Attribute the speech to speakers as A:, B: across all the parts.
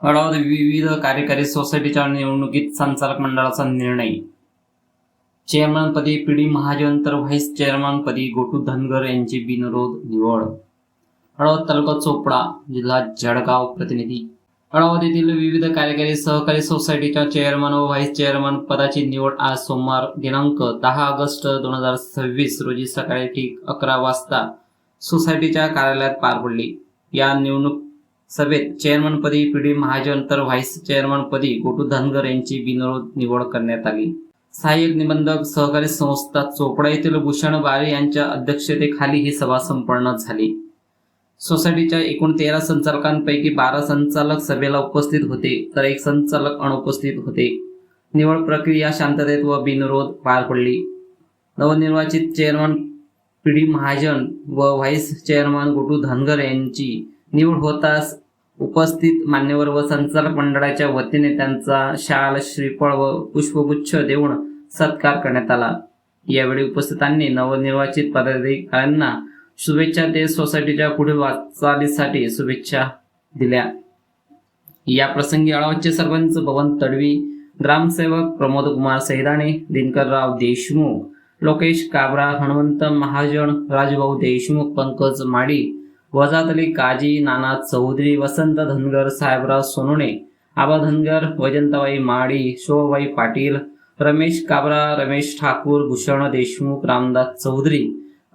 A: अडावत विविध कार्यकारी सोसायटीच्या निवडणुकीत संचालक मंडळाचा निर्णय. चेअरमनपदी पी डी महाजन तर व्हाईस चेअरमनपदी गोटू धनगर यांची बिनविरोध निवड. अडावत तालुका चोपडा, जिल्हा जळगाव. प्रतिनिधी. अडावत येथील विविध कार्यकारी सहकारी सोसायटीच्या चेअरमन व व्हाईस चेअरमन पदाची निवड आज सोमवार दिनांक 10 ऑगस्ट 2026 रोजी सकाळी ठीक 11 वाजता सोसायटीच्या कार्यालयात पार पडली. या निवडणूक सभेत चेअरमनपदी पी डी महाजन तर व्हाईस चेअरमनपदी गोटू धनगर यांची बिनविरोध निवड करण्यात आली. सहाय्यक निबंधक सहकारी संस्था चोपडा येथील भूषण बारे यांच्या अध्यक्षतेखाली ही सभा संपन्न झाली. सोसायटीच्या एकूण 13 संचालकांपैकी 12 संचालक सभेला उपस्थित होते तर 1 संचालक अनुपस्थित होते. निवड प्रक्रिया शांततेत व बिनविरोध पार पडली. नवनिर्वाचित चेअरमन पी डी महाजन व व्हाईस चेअरमन गोटू धनगर यांची निवड होताच उपस्थित मान्यवर व संचालक मंडळाच्या वतीने त्यांचा शाल, श्रीफळ व पुष्पगुच्छ देऊन सत्कार करण्यात आला. यावेळी उपस्थितांनी नवनिर्वाचित पदाधिकाऱ्यांना शुभेच्छा देत सोसायटीच्या पुढील वाटचालीसाठी शुभेच्छा दिल्या. या प्रसंगी अडावतचे सरपंच बबन तडवी, ग्रामसेवक प्रमोद कुमार सैदाणे, दिनकरराव देशमुख, लोकेश काबरा, हनुमंत महाजन, राजभाऊ देशमुख, पंकज माडी, वजात अली काजी, नाना चौधरी, वसंत धनगर, साहेबराव सोनोने, आबा धनगर, वैजंताबाई माडी, शोभाबाई पाटील, रमेश काबरा, रमेश ठाकूर, भूषण देशमुख, रामदास चौधरी,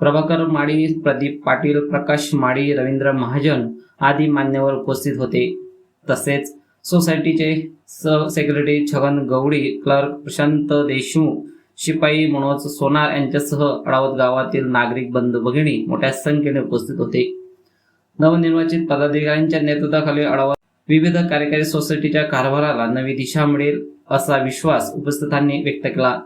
A: प्रभाकर माडी, प्रदीप पाटील, प्रकाश माडी, रवींद्र महाजन आदी मान्यवर उपस्थित होते. तसेच सोसायटीचे सेक्रेटरी छगन गवडी, क्लर्क प्रशांत देशमुख, शिपाई मनोज सोनार यांच्यासह अडावत गावातील नागरिक बंधू भगिनी मोठ्या संख्येने उपस्थित होते. नवनिर्वाचित पदाधिकाऱ्यांच्या नेतृत्वाखाली अडावत विविध कार्यकारी सोसायटीच्या कारभाराला नवी दिशा मिळेल असा विश्वास उपस्थितांनी व्यक्त केला.